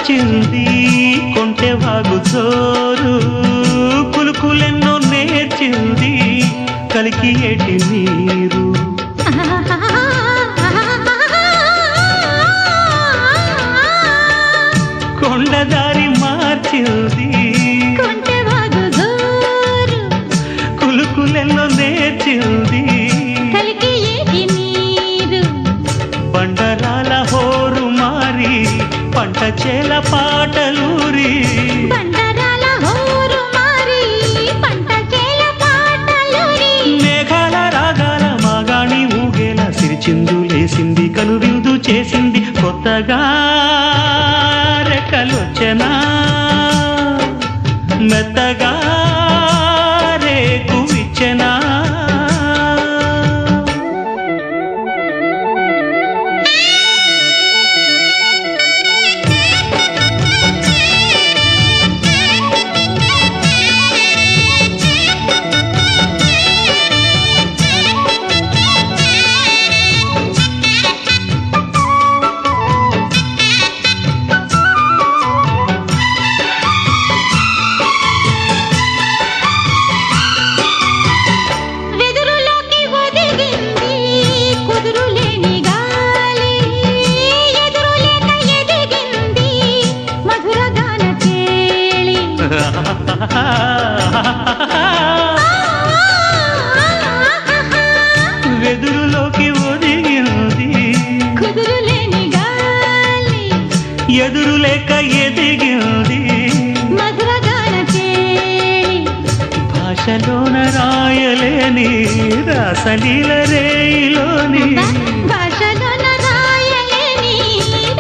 మార్చింది కొంటె వాగు జోరు కులుకులెన్నో నేర్చింది కలికి ఏటి నీరు కొండదారి మార్చింది కొంటె వాగు జోరు కులుకులెన్నో నేర్చింది కలికి ఏటి నీరు బండరాల హోరు మారి పంట చేల పాటలూరి బండరాల హోరు మారి పంట చేల పాటలూరి మేఘాల రాగాల మాగాణి ఊగేలా సిరిచిందులేసింది కనువిందు చేసింది కొత్తగా రెక్కలొచ్చెనా మెత్తగా రేకు ఇచ్చెనా వెదురులోకి ఒదిగింది కుదురులేని గాలి ఎదురులేక ఎదిగింది మధుర గాన కేళి వెదురులోకి ఒదిగింది కుదురులేని గాలి ఎదురులేక ఎదిగింది మధుర గాన కేళి భాషలోన రాయలేని రాసలీల రేయిలోని భాషలోన రాయలేని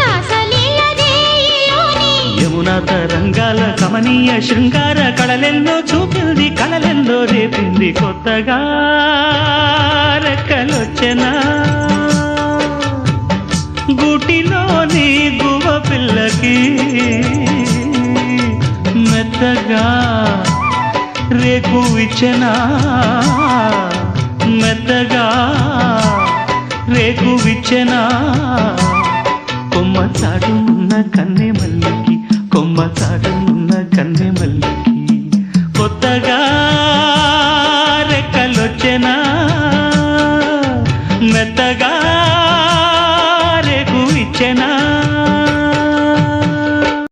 రాసలీల రేయిలోని యమునా తరంగాల కమనీయ శృంగార కళలెన్నో చూపింది కళలెన్నో రేపింది కొత్తగా రెక్కలొచ్చెనా గూటిలోని గువ పిల్లకి మెత్తగా రేకు ఇచ్చెనా మెత్తగా రేకు విచ్చెనా కొమ్మ చాటున్న కన్నె మల్లికి కొమ్మ చాటున్న కన్నె మల్లికి కొత్తగా